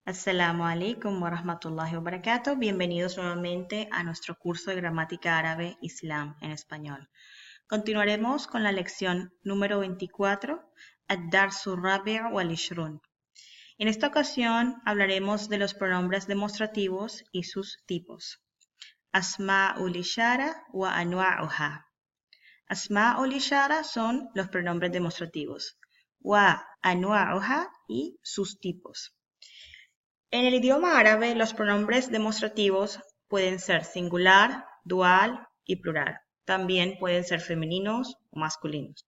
Assalamu alaikum wa rahmatullahi wa barakatuh. Bienvenidos nuevamente a nuestro curso de gramática árabe Islam en español. Continuaremos con la lección número 24, Ad-Darsu Rabi' wal Ishrun. En esta ocasión hablaremos de los pronombres demostrativos y sus tipos. Asma'ul ishara wa anwa'uha. Asma'ul ishara son los pronombres demostrativos. Wa anwa'uha y sus tipos. En el idioma árabe, los pronombres demostrativos pueden ser singular, dual y plural. También pueden ser femeninos o masculinos.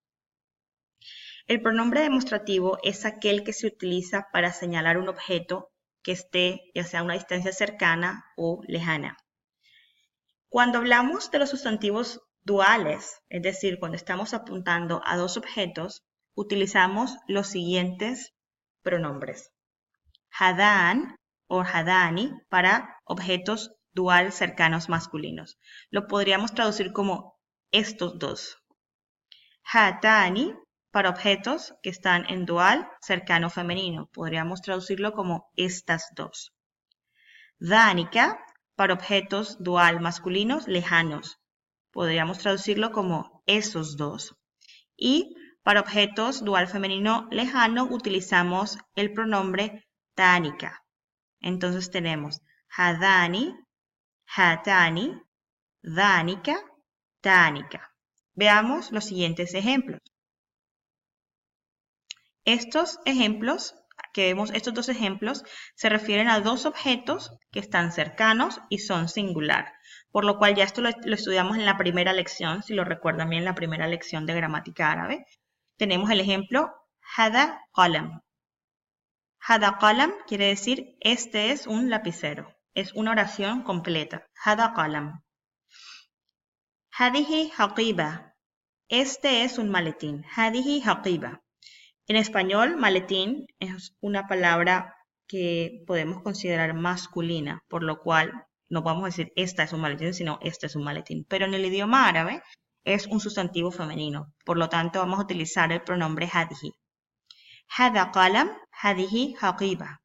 El pronombre demostrativo es aquel que se utiliza para señalar un objeto que esté ya sea a una distancia cercana o lejana. Cuando hablamos de los sustantivos duales, es decir, cuando estamos apuntando a dos objetos, utilizamos los siguientes pronombres. Hadan o hadani para objetos dual cercanos masculinos. Lo podríamos traducir como estos dos. Hatani para objetos que están en dual cercano femenino. Podríamos traducirlo como estas dos. Dhanika para objetos dual masculinos lejanos. Podríamos traducirlo como esos dos. Y para objetos dual femenino lejano utilizamos el pronombre tánica. Entonces tenemos hadani, hatani, dhanika, tánica. Veamos los siguientes ejemplos. Estos dos ejemplos, se refieren a dos objetos que están cercanos y son singular. Por lo cual ya esto lo estudiamos en la primera lección, si lo recuerdan bien, la primera lección de gramática árabe. Tenemos el ejemplo hada qalam. Hada qalam quiere decir este es un lapicero. Es una oración completa. Hada qalam. Hadihi haqiba. Este es un maletín. Hadihi haqiba. En español, maletín es una palabra que podemos considerar masculina, por lo cual no vamos a decir esta es un maletín, sino este es un maletín. Pero en el idioma árabe es un sustantivo femenino. Por lo tanto, vamos a utilizar el pronombre hadihi. Hada qalam, hadihi haqiba.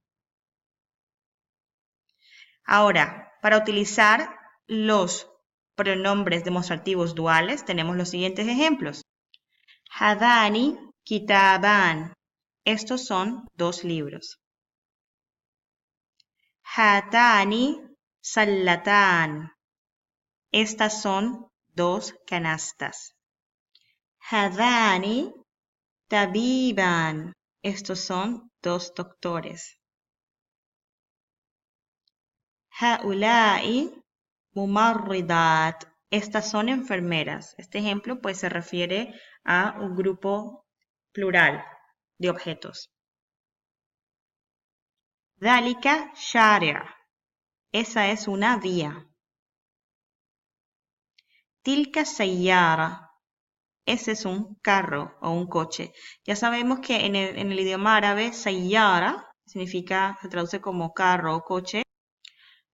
Ahora, para utilizar los pronombres demostrativos duales, tenemos los siguientes ejemplos. Hadani kitaban. Estos son dos libros. Hatani sallatan. Estas son dos canastas. Hadani tabiban. Estos son dos doctores. Haulai mumarridat. Estas son enfermeras. Este ejemplo pues se refiere a un grupo plural de objetos. Dhalika shari'. Esa es una vía. Tilka sayyara. Ese es un carro o un coche. Ya sabemos que en el idioma árabe sayyara significa, se traduce como carro o coche.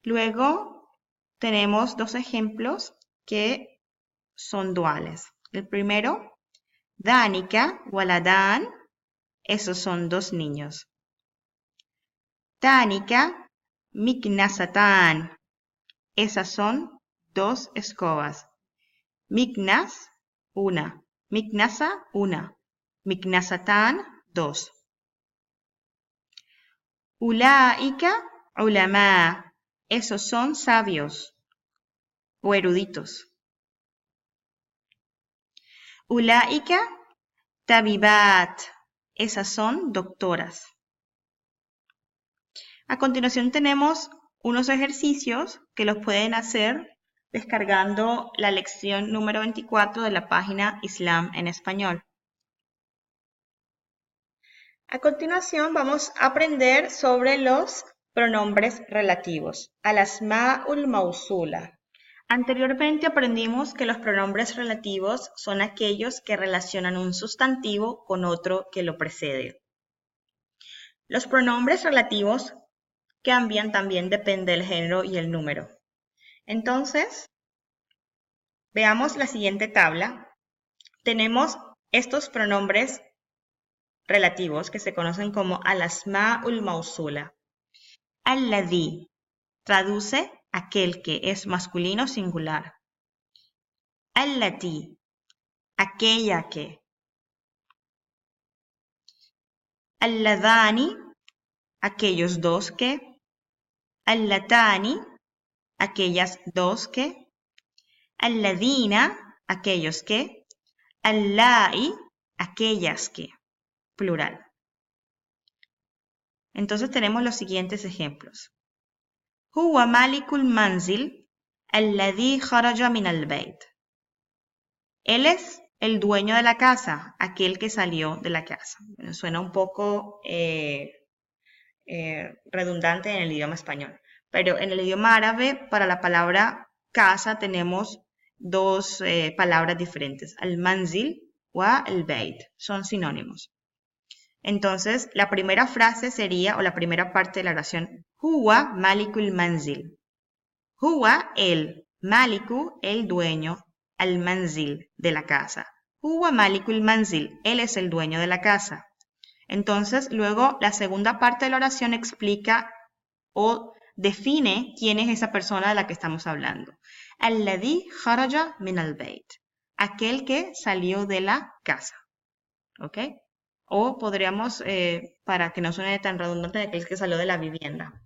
Luego tenemos dos ejemplos que son duales. El primero, Dhanika, waladan, esos son dos niños. Tánica, miknasatan, esas son dos escobas. Miknas, una. Miknasa, una. Miknasatan, dos. Ulaika, ulama, esos son sabios o eruditos. Ulaika tabibat, esas son doctoras. A continuación tenemos unos ejercicios que los pueden hacer descargando la lección número 24 de la página Islam en español. A continuación vamos a aprender sobre los pronombres relativos, al-asma'ul mawsula. Anteriormente aprendimos que los pronombres relativos son aquellos que relacionan un sustantivo con otro que lo precede. Los pronombres relativos cambian también, depende del género y el número. Entonces, veamos la siguiente tabla. Tenemos estos pronombres relativos que se conocen como al-asma'ul mawsula. Alladhi traduce aquel que es masculino singular. Allati, aquella que. Alladhani, aquellos dos que. Allatani, aquellas dos que. Alladhina, aquellos que. Allai, aquellas que. Plural. Entonces tenemos los siguientes ejemplos. Huwa malikul manzil alladhi kharaja min al-bayt. Él es el dueño de la casa, aquel que salió de la casa. Bueno, suena un poco redundante en el idioma español, pero en el idioma árabe para la palabra casa tenemos dos palabras diferentes, al-manzil o al-bayt, son sinónimos. Entonces, la primera frase sería, o la primera parte de la oración, Huwa malikul manzil. Huwa, el, maliku, el dueño, al manzil, de la casa. Huwa malikul manzil, él es el dueño de la casa. Entonces, luego, la segunda parte de la oración explica o define quién es esa persona de la que estamos hablando. Alladhi kharaja min al-bayt. Aquel que salió de la casa. ¿Ok? O podríamos, para que no suene tan redundante, aquel que salió de la vivienda.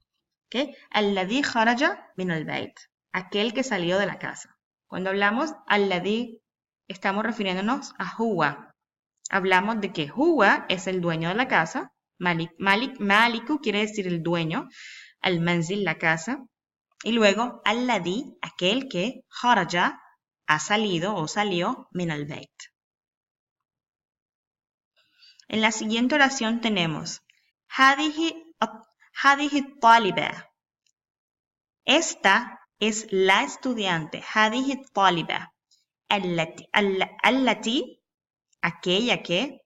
¿Ok? Alladhi kharaja min al-bayt. Aquel que salió de la casa. Cuando hablamos alladhi, estamos refiriéndonos a Huwa. Hablamos de que Huwa es el dueño de la casa. Maliku quiere decir el dueño. Al-manzil, la casa. Y luego alladhi, aquel que kharaja, ha salido o salió min al-bayt. En la siguiente oración tenemos Hadihi taliba. Esta es la estudiante. Hadihi taliba. Allati, aquella que.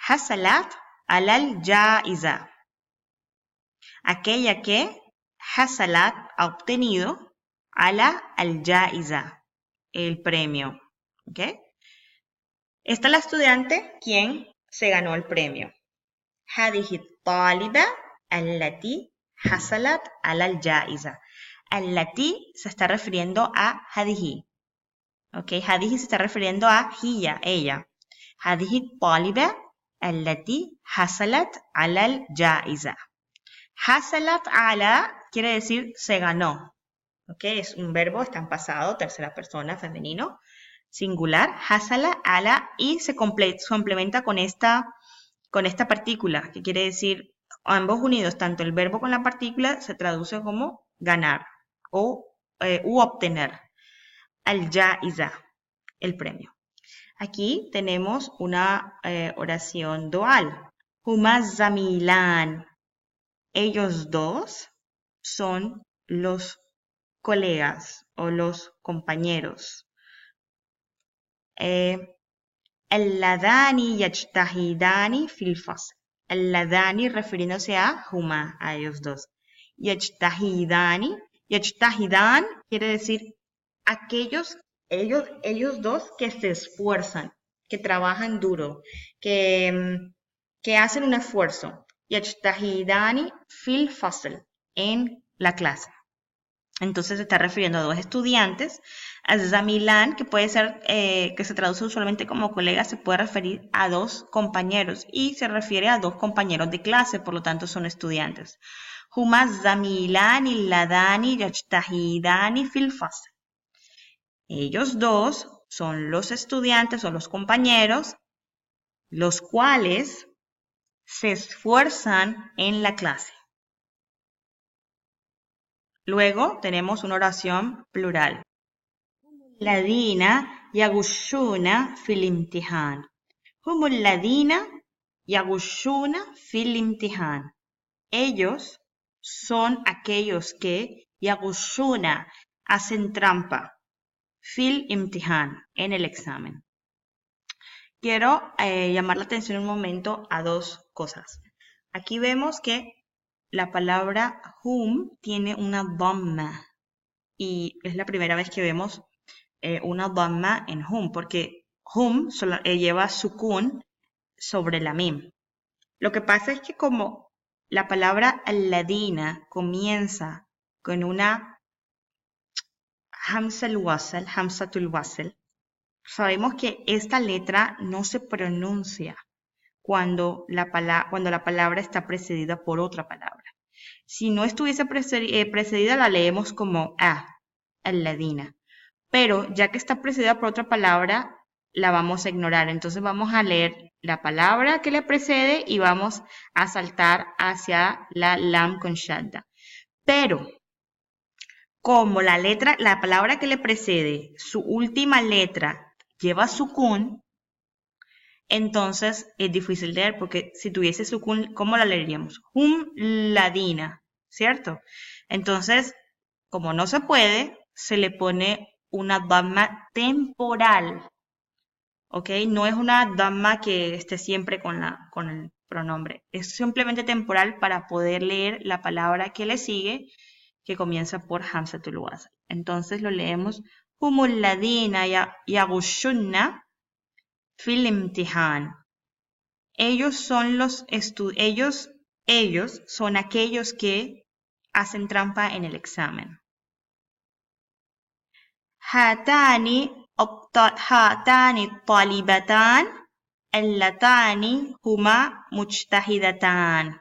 Hasalat alal jaiza. Aquella que. Hasalat ha obtenido ala al jaiza. El premio. ¿Ok? Esta es la estudiante quien se ganó el premio. هذه الطالبة التي حصلت على الجائزة. التي se está refiriendo a هذه. ¿Ok? هذه se está refiriendo a ella. هذه الطالبة التي حصلت على الجائزة. حصلت على quiere decir se ganó. ¿Ok? Es un verbo, está en pasado, tercera persona, femenino. Singular, hasala, ala, y se complementa con esta partícula, que quiere decir, ambos unidos, tanto el verbo con la partícula, se traduce como ganar o u obtener. Al-jaiza, el premio. Aquí tenemos una oración dual. Huma zamilan. Ellos dos son los colegas o los compañeros. Alladani yajtahidani fil fasl. Alladani refiriéndose a huma, a ellos dos. Yajtahidani, yajtahidan quiere decir ellos dos que se esfuerzan, que trabajan duro, que hacen un esfuerzo. Yajtahidani fil fasl, en la clase. Entonces se está refiriendo a dos estudiantes. Az-zamilan, que puede ser, que se traduce usualmente como colega, se puede referir a dos compañeros y se refiere a dos compañeros de clase, por lo tanto son estudiantes. Huma zamilani alladani yajtahidani fil fasl. Ellos dos son los estudiantes o los compañeros, los cuales se esfuerzan en la clase. Luego tenemos una oración plural. Ladina yagushuna fil imtihan. Humul ladina yagushuna fil imtihan. Ellos son aquellos que yagushuna hacen trampa fil imtihan, en el examen. Quiero llamar la atención un momento a dos cosas. Aquí vemos que la palabra hum tiene una dhamma y es la primera vez que vemos una dhamma en hum, porque hum lleva sukun sobre la mim. Lo que pasa es que como la palabra alladina comienza con una hamzatul wasl, sabemos que esta letra no se pronuncia cuando la palabra está precedida por otra palabra. Si no estuviese precedida, la leemos como alladina. Pero ya que está precedida por otra palabra, la vamos a ignorar. Entonces vamos a leer la palabra que le precede y vamos a saltar hacia la lam con shadda. Pero como la palabra que le precede, su última letra lleva sukun, entonces es difícil leer porque si tuviese sukun, ¿cómo la leeríamos? Ladina, ¿cierto? Entonces, como no se puede, se le pone una dhamma temporal, ¿ok? No es una dhamma que esté siempre con el pronombre. Es simplemente temporal para poder leer la palabra que le sigue, que comienza por hamzatul wasl. Entonces lo leemos humul ladina yaghushunna fil imtihan. Ellos son aquellos que hacen trampa en el examen. Hatani talibatan allatani huma mujtahidatan.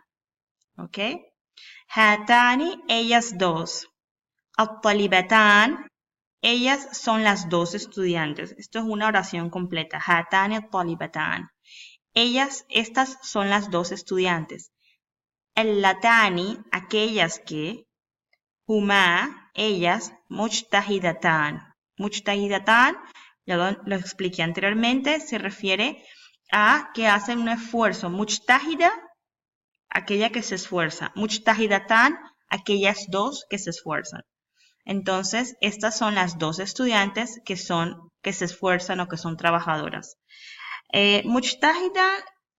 ¿Ok? Hatani, ellas dos. At-talibatan, ellas son las dos estudiantes. Esto es una oración completa. Hatani at-talibatan. Estas son las dos estudiantes. Allatani, aquellas que. Huma, ellas. Mujtahidatan. Mujtahidatan, ya lo expliqué anteriormente, se refiere a que hacen un esfuerzo. Mujtahida, aquella que se esfuerza. Mujtahidatan, aquellas dos que se esfuerzan. Entonces, estas son las dos estudiantes que se esfuerzan o que son trabajadoras. Mujtahida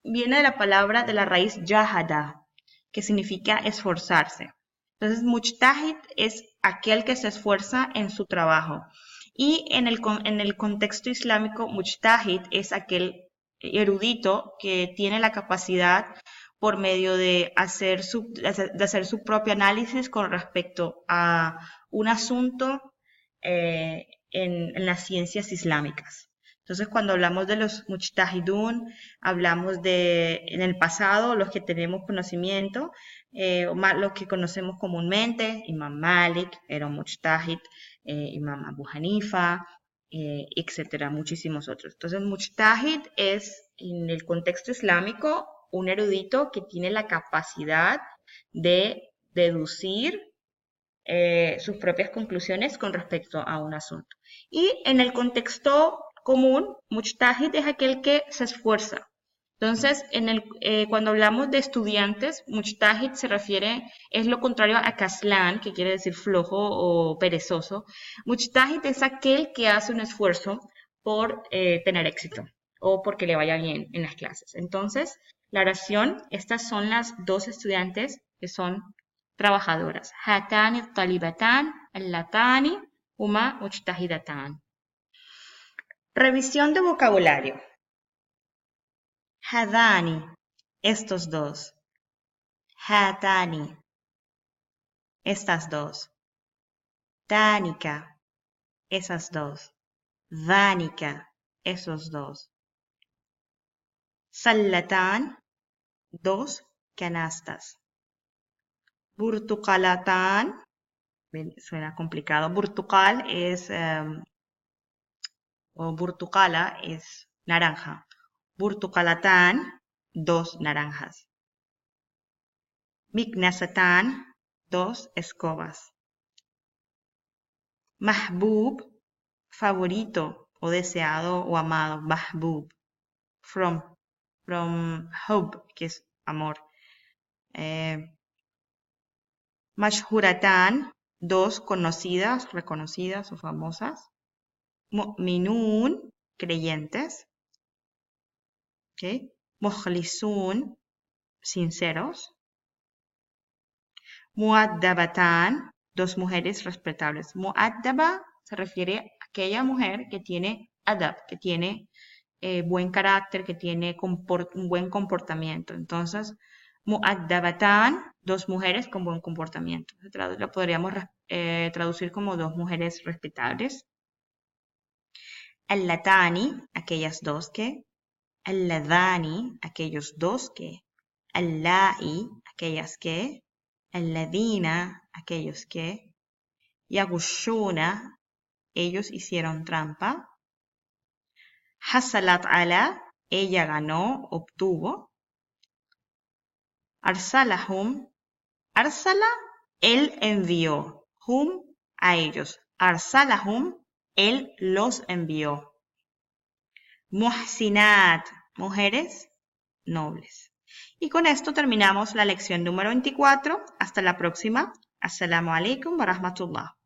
viene de la palabra de la raíz yahada, que significa esforzarse. Entonces, mujtahid es aquel que se esfuerza en su trabajo. Y en el contexto islámico, mujtahid es aquel erudito que tiene la capacidad por medio de hacer su propio análisis con respecto a un asunto en las ciencias islámicas. Entonces, cuando hablamos de los mujtahidun, hablamos en el pasado, los que tenemos conocimiento, los que conocemos comúnmente, Imam Malik era un mujtahid, Imam Abu Hanifa, etcétera, muchísimos otros. Entonces, mujtahid es, en el contexto islámico, un erudito que tiene la capacidad de deducir sus propias conclusiones con respecto a un asunto. Y en el contexto común, mujtahid es aquel que se esfuerza. Entonces, cuando hablamos de estudiantes, mujtahid es lo contrario a kaslan, que quiere decir flojo o perezoso. Mujtahid es aquel que hace un esfuerzo por tener éxito o porque le vaya bien en las clases. Entonces, la oración, estas son las dos estudiantes que son trabajadoras. Hatani talibatan allatani huma mujtahidatan. Revisión de vocabulario. Hadani, estos dos. Hatani, estas dos. Tánica, esas dos. Dánica, esos dos. Sallatan, dos canastas. Burtuqalatan, suena complicado. Burtuqal o burtuqala es naranja. Burtuqalatan, dos naranjas. Miknasatan, dos escobas. Mahbub, favorito o deseado o amado. Mahbub, from hub, que es amor. Mashhuratan, dos conocidas, reconocidas o famosas. Mu'minun, creyentes. ¿Okay? Mukhlisun, sinceros. Mu'addabatan, dos mujeres respetables. Mu'addaba se refiere a aquella mujer que tiene adab, que tiene buen carácter, que tiene un buen comportamiento. Entonces, Mu'addabatan, dos mujeres con buen comportamiento. Lo podríamos traducir como dos mujeres respetables. Allatani, aquellas dos que. Alladani, aquellos dos que. Allai, aquellas que. Alladina, aquellos que. Yagushuna, ellos hicieron trampa. Hasalat ala, ella ganó, obtuvo. Arsalahum, arsala, él envió. Hum, a ellos. Arsalahum, él los envió. Muhsinat, mujeres nobles. Y con esto terminamos la lección número 24. Hasta la próxima. Assalamu alaikum wa rahmatullah.